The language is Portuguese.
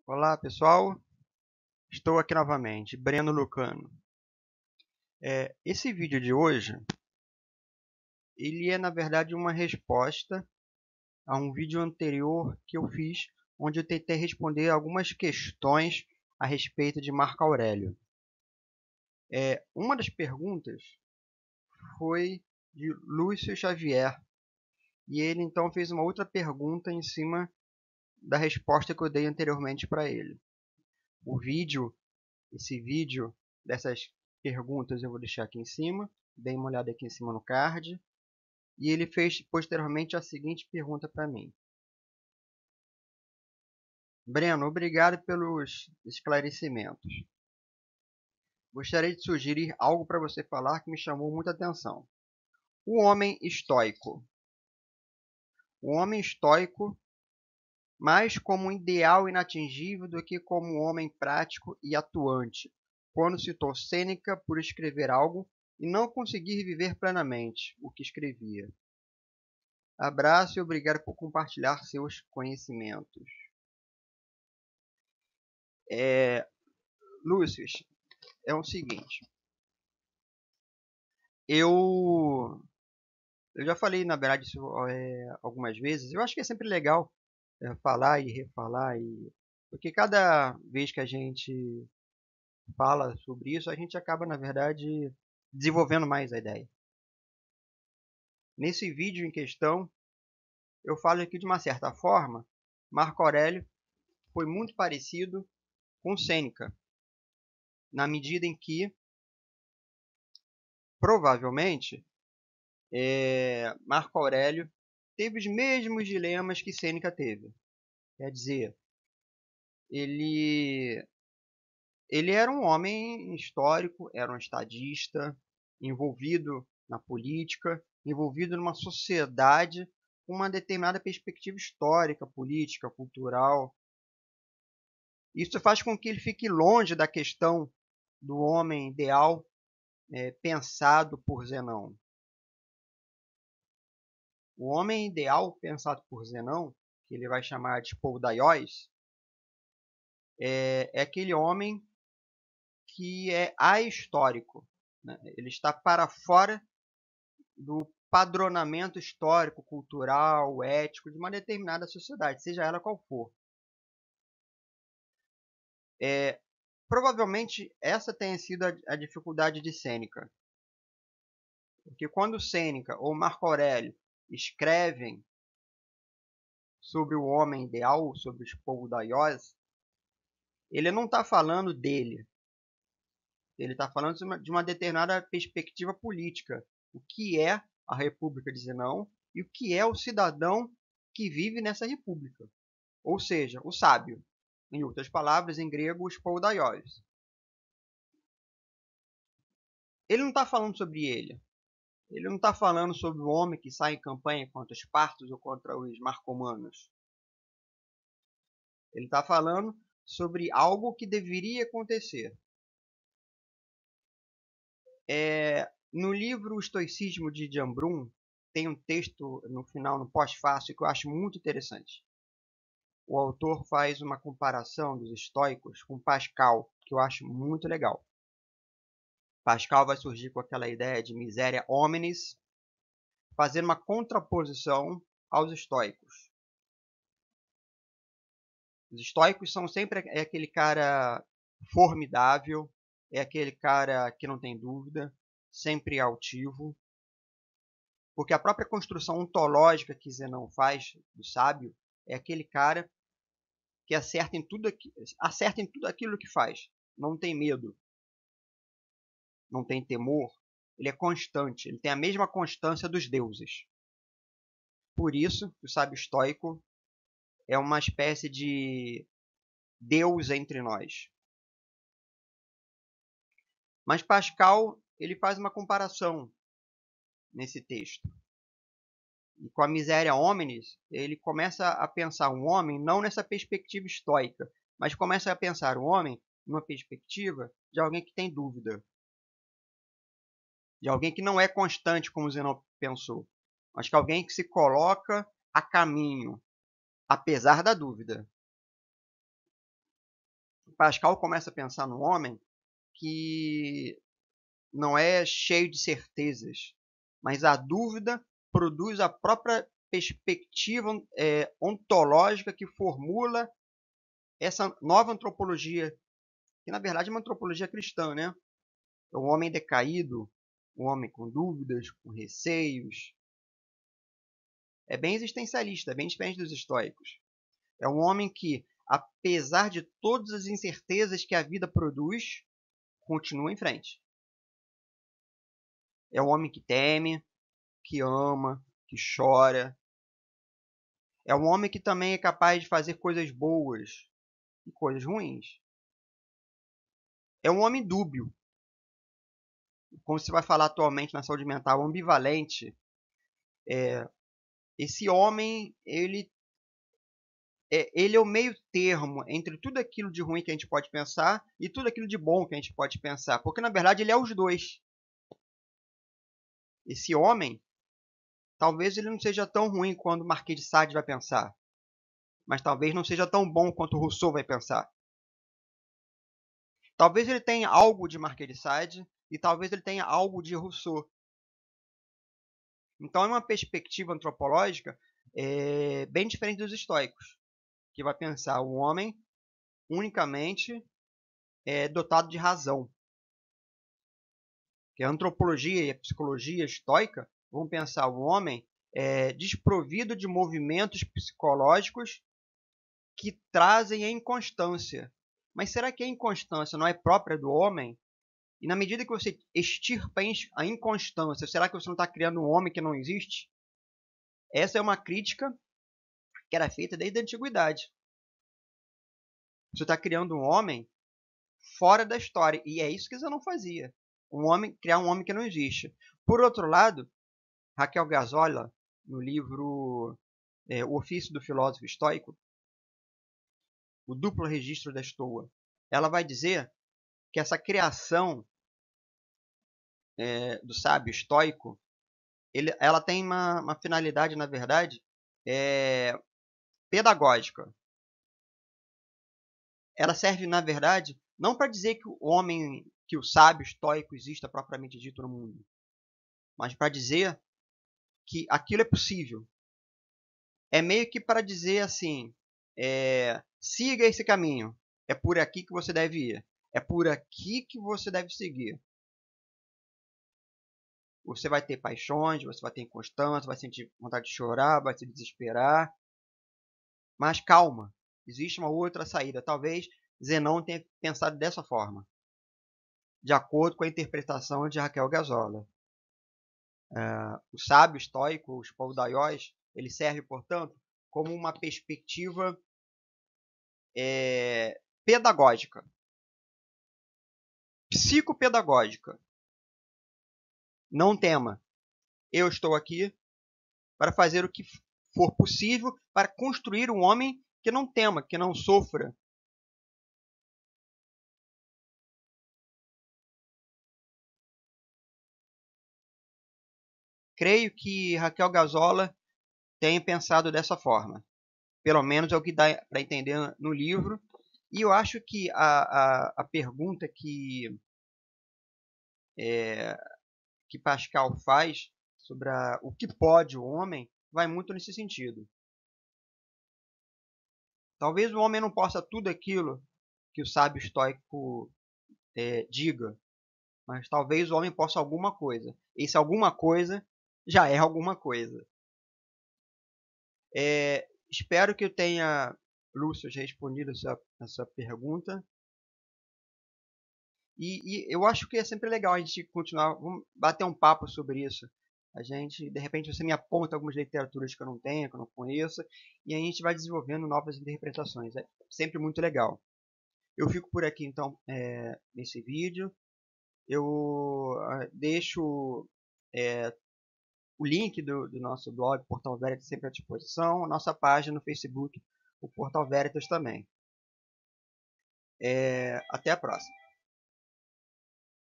Olá pessoal, estou aqui novamente, Breno Lucano. Esse vídeo de hoje, ele é na verdade uma resposta a um vídeo anterior que eu fiz, onde eu tentei responder algumas questões a respeito de Marco Aurélio. Uma das perguntas foi de Lúcio Xavier, e ele então fez uma outra pergunta em cima da resposta que eu dei anteriormente para ele. Esse vídeo dessas perguntas eu vou deixar aqui em cima. Dê uma olhada aqui em cima no card. E ele fez posteriormente a seguinte pergunta para mim. Breno, obrigado pelos esclarecimentos. Gostaria de sugerir algo para você falar que me chamou muita atenção. O homem estoico. O homem estoico mais como um ideal inatingível do que como um homem prático e atuante, quando citou Sêneca por escrever algo e não conseguir viver plenamente o que escrevia. Abraço e obrigado por compartilhar seus conhecimentos. Lúcio, é o seguinte. Eu já falei, na verdade, isso algumas vezes. Eu acho que é sempre legal falar e refalar. Porque cada vez que a gente fala sobre isso, a gente acaba, na verdade, desenvolvendo mais a ideia. Nesse vídeo em questão, eu falo que, de uma certa forma, Marco Aurélio foi muito parecido com Sêneca, na medida em que, provavelmente, Marco Aurélio teve os mesmos dilemas que Sêneca teve. Quer dizer, ele, ele era um homem histórico, era um estadista, envolvido na política, envolvido numa sociedade com uma determinada perspectiva histórica, política, cultural. Isso faz com que ele fique longe da questão do homem ideal pensado por Zenão. O homem ideal pensado por Zenão, que ele vai chamar de Poudaios, é aquele homem que é ahistórico, né? Ele está para fora do padronamento histórico, cultural, ético de uma determinada sociedade, seja ela qual for. Provavelmente essa tenha sido a dificuldade de Sêneca. Porque quando Sêneca ou Marco Aurélio escrevem sobre o homem ideal, sobre os Poudaios, ele não está falando dele. Ele está falando de uma determinada perspectiva política. O que é a República de Zenão e o que é o cidadão que vive nessa república. Ou seja, o sábio. Em outras palavras, em grego, os Poudaios. Ele não está falando sobre ele. Ele não está falando sobre o homem que sai em campanha contra os partos ou contra os marcomanos. Ele está falando sobre algo que deveria acontecer. No livro O Estoicismo de Jambrum, tem um texto no final, no pós-fácil, que eu acho muito interessante. O autor faz uma comparação dos estoicos com Pascal, que eu acho muito legal. Pascal vai surgir com aquela ideia de miseria hominis, fazendo uma contraposição aos estoicos. Os estoicos são sempre aquele cara formidável, é aquele cara que não tem dúvida, sempre altivo, porque a própria construção ontológica que Zenão faz do sábio é aquele cara que acerta em tudo aquilo que faz, não tem medo, não tem temor, ele é constante, ele tem a mesma constância dos deuses. Por isso, o sábio estoico é uma espécie de Deus entre nós. Mas Pascal ele faz uma comparação nesse texto. E com a miséria hominis, ele começa a pensar um homem não nessa perspectiva estoica, mas começa a pensar o homem numa perspectiva de alguém que tem dúvida. De alguém que não é constante, como Zenão pensou, mas que é alguém que se coloca a caminho, apesar da dúvida. Pascal começa a pensar no homem que não é cheio de certezas, mas a dúvida produz a própria perspectiva ontológica que formula essa nova antropologia, que na verdade é uma antropologia cristã, né? É o homem decaído, o homem com dúvidas, com receios. É bem existencialista, é bem diferente dos estoicos. É um homem que, apesar de todas as incertezas que a vida produz, continua em frente. É um homem que teme, que ama, que chora. É um homem que também é capaz de fazer coisas boas e coisas ruins. É um homem dúbio, como se vai falar atualmente na saúde mental, ambivalente. Esse homem, ele é o meio termo entre tudo aquilo de ruim que a gente pode pensar e tudo aquilo de bom que a gente pode pensar, porque na verdade ele é os dois. Esse homem, talvez ele não seja tão ruim quanto o Marquês de Sade vai pensar, mas talvez não seja tão bom quanto o Rousseau vai pensar. Talvez ele tenha algo de Marquês de Sade e talvez ele tenha algo de Rousseau. Então é uma perspectiva antropológica bem diferente dos estoicos, que vai pensar o homem unicamente dotado de razão. Que a antropologia e a psicologia estoica vão pensar o homem desprovido de movimentos psicológicos que trazem a inconstância. Mas será que a inconstância não é própria do homem? E na medida que você extirpa a inconstância, será que você não está criando um homem que não existe? Essa é uma crítica que era feita desde a antiguidade. Você está criando um homem fora da história. E é isso que você não fazia. Criar um homem que não existe. Por outro lado, Raquel Gazola, no livro O Ofício do Filósofo Estoico, o duplo registro da estoa, ela vai dizer que essa criação do sábio estoico, ela tem uma finalidade, na verdade, pedagógica. Ela serve, na verdade, não para dizer que o sábio estoico exista propriamente dito no mundo, mas para dizer que aquilo é possível. É meio que para dizer assim, siga esse caminho, é por aqui que você deve ir, é por aqui que você deve seguir. Você vai ter paixões, você vai ter inconstância, vai sentir vontade de chorar, vai se desesperar. Mas calma, existe uma outra saída. Talvez Zenão tenha pensado dessa forma, de acordo com a interpretação de Raquel Gazola. O sábio estoico, os poudaiós, ele serve, portanto, como uma perspectiva pedagógica, psicopedagógica. Não tema, eu estou aqui para fazer o que for possível para construir um homem que não tema, que não sofra. Creio que Raquel Gazola tenha pensado dessa forma. Pelo menos é o que dá para entender no livro. E eu acho que a pergunta que Pascal faz sobre o que pode o homem vai muito nesse sentido. Talvez o homem não possa tudo aquilo que o sábio estoico diga, mas talvez o homem possa alguma coisa. Esse alguma coisa já é alguma coisa. Espero que eu tenha, Lúcio, respondido a sua pergunta. E eu acho que é sempre legal a gente continuar, vamos bater um papo sobre isso. De repente, você me aponta algumas literaturas que eu não tenho, que eu não conheço, e a gente vai desenvolvendo novas interpretações. É sempre muito legal. Eu fico por aqui, então, nesse vídeo. Eu deixo o link do nosso blog, Portal Veritas, sempre à disposição. A nossa página no Facebook, o Portal Veritas também. Até a próxima.